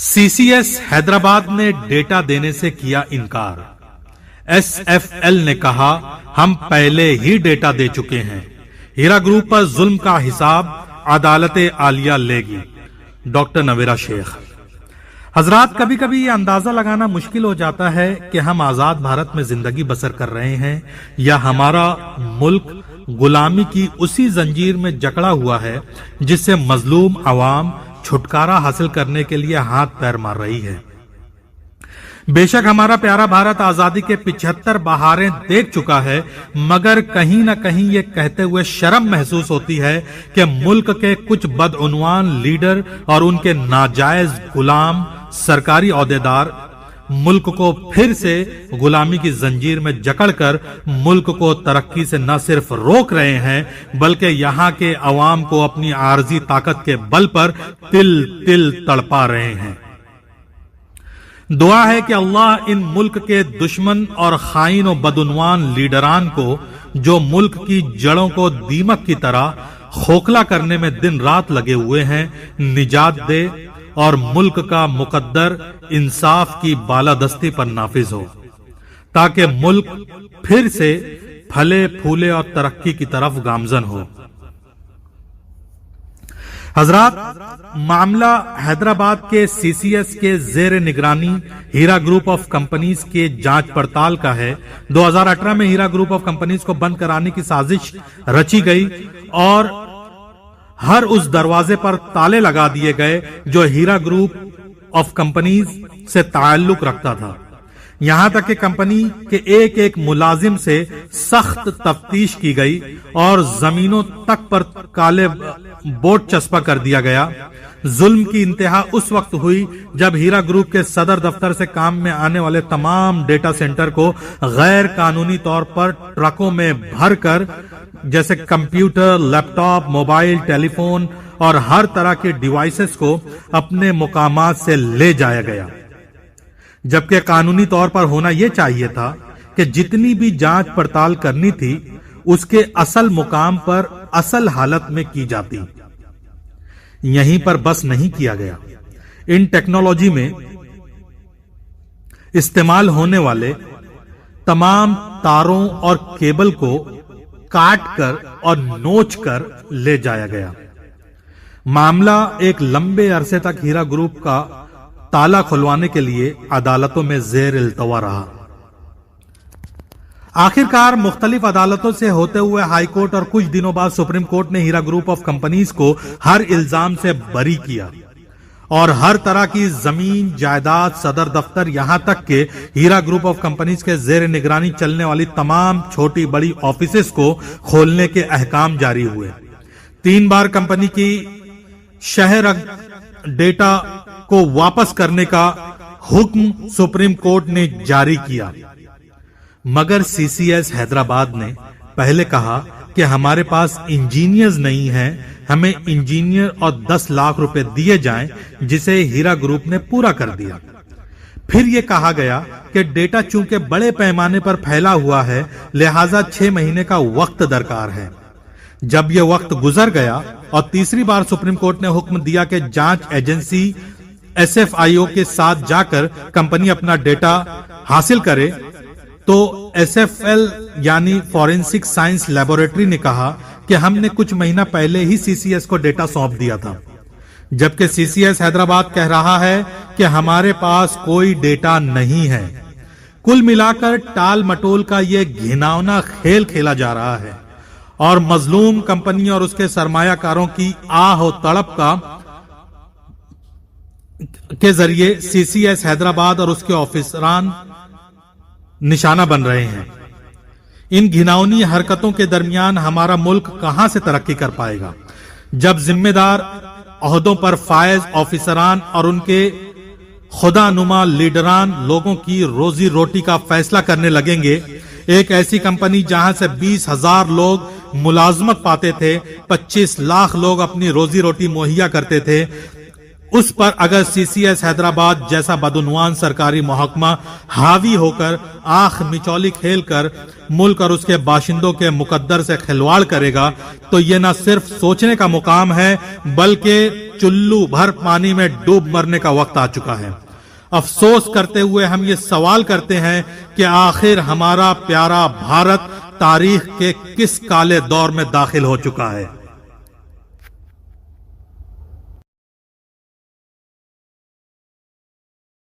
CCS Hyderabad ने data देने से किया इनकार। SFL ने कहा हम पहले ही डेटा दे चुके हैं। हीरा ग्रुप पर जुल्म का हिसाब अदालत आलिया लेगी। डॉक्टर नवेरा शेख। हजरात, कभी कभी ये अंदाजा लगाना मुश्किल हो जाता है कि हम आजाद भारत में जिंदगी बसर कर रहे हैं या हमारा मुल्क गुलामी की उसी जंजीर में जकड़ा हुआ है जिससे मजलूम अवाम छुटकारा हासिल करने के लिए हाथ पैर मार रही है। बेशक हमारा प्यारा भारत आजादी के 75 बहारें देख चुका है, मगर कहीं ना कहीं ये कहते हुए शर्म महसूस होती है कि मुल्क के कुछ बदउनवान लीडर और उनके नाजायज गुलाम सरकारी ओहदेदार मुल्क को फिर से गुलामी की जंजीर में जकड़कर मुल्क को तरक्की से न सिर्फ रोक रहे हैं बल्कि यहाँ के अवाम को अपनी आरजी ताकत के बल पर तिल तिल तड़पा रहे हैं। दुआ है कि अल्लाह इन मुल्क के दुश्मन और खाइन और बदउनवान लीडरान को, जो मुल्क की जड़ों को दीमक की तरह खोखला करने में दिन रात लगे हुए हैं, निजात दे और मुल्क का मुकद्दर इंसाफ की बालादस्ती पर नाफिज हो ताकि मुल्क फिर से फले फूले और तरक्की की तरफ गामजन हो। हजरात, मामला हैदराबाद के CCS के जेर निगरानी हीरा ग्रुप ऑफ कंपनीज के जांच पड़ताल का है। 2018 में हीरा ग्रुप ऑफ कंपनीज को बंद कराने की साजिश रची गई और हर उस दरवाजे पर ताले लगा दिए गए जो हीरा ग्रुप ऑफ कंपनीज से ताल्लुक रखता था। यहां तक कि कंपनी के एक एक मुलाजिम से सख्त तफ्तीश की गई और जमीनों तक पर काले बोर्ड चस्पा कर दिया गया। जुल्म की इंतहा उस वक्त हुई जब हीरा ग्रुप के सदर दफ्तर से काम में आने वाले तमाम डेटा सेंटर को गैर कानूनी तौर पर ट्रकों में भरकर, जैसे कंप्यूटर, लैपटॉप, मोबाइल, टेलीफोन और हर तरह के डिवाइसेस को अपने मुकामात से ले जाया गया, जबकि कानूनी तौर पर होना यह चाहिए था कि जितनी भी जांच पड़ताल करनी थी उसके असल मुकाम पर असल हालत में की जाती। यहीं पर बस नहीं किया गया। इन टेक्नोलॉजी में इस्तेमाल होने वाले तमाम तारों और केबल को काट कर और नोच कर ले जाया गया। मामला एक लंबे अरसे तक हीरा ग्रुप का ताला खुलवाने के लिए अदालतों में जेर इल्तवा रहा। आखिरकार मुख्तलिफ अदालतों से होते हुए हाई कोर्ट और कुछ दिनों बाद सुप्रीम कोर्ट ने हीरा ग्रुप ऑफ कंपनीज को हर इल्जाम से बरी किया और हर तरह की जमीन, जायदाद, सदर दफ्तर, यहां तक के हीरा ग्रुप ऑफ कंपनीज के जेर निगरानी चलने वाली तमाम छोटी बड़ी ऑफिसेस को खोलने के अहकाम जारी हुए। 3 बार कंपनी की शहर डेटा को वापस करने का हुक्म सुप्रीम कोर्ट ने जारी किया, मगर CCS हैदराबाद ने पहले कहा कि हमारे पास इंजीनियर्स नहीं हैं, हमें इंजीनियर और 10 लाख रुपए दिए जाएं, जिसे हीरा ग्रुप ने पूरा कर दिया। फिर यह कहा गया कि डेटा चूंकि बड़े पैमाने पर फैला हुआ है लिहाजा 6 महीने का वक्त दरकार है। जब यह वक्त गुजर गया और तीसरी बार सुप्रीम कोर्ट ने हुक्म दिया कि जांच एजेंसी SFIO के साथ जाकर कंपनी अपना डेटा हासिल करे, तो SFL यानी फॉरेंसिक साइंस लैबोरेटरी ने कहा कि हमने कुछ महीना पहले ही CCS को डेटा सौंप दिया था, जबकि CCS हैदराबाद कह रहा है कि हमारे पास कोई डेटा नहीं है। कुल मिलाकर टाल मटोल का यह घिनौना खेल खेला जा रहा है और मजलूम कंपनी और उसके सरमायाकारों की आह और तड़प के जरिए CCS हैदराबाद और उसके ऑफिसरान निशाना बन रहे हैं। इन घिनौनी हरकतों के दरमियान हमारा मुल्क कहां से तरक्की कर पाएगा? जब जिम्मेदार ओहदों पर फायज ऑफिसरान और उनके खुदानुमा लीडरान लोगों की रोजी रोटी का फैसला करने लगेंगे, एक ऐसी कंपनी जहां से 20,000 लोग मुलाजमत पाते थे, 25 लाख लोग अपनी रोजी रोटी मुहैया करते थे, उस पर अगर CCS हैदराबाद जैसा बदउनवान सरकारी महकमा हावी होकर आंख मिचौली खेलकर मुल्क और उसके बाशिंदों के मुकद्दर से खिलवाड़ करेगा तो ये न सिर्फ सोचने का मुकाम है बल्कि चुल्लू भर पानी में डूब मरने का वक्त आ चुका है। अफसोस करते हुए हम ये सवाल करते हैं कि आखिर हमारा प्यारा भारत तारीख के किस काले दौर में दाखिल हो चुका है।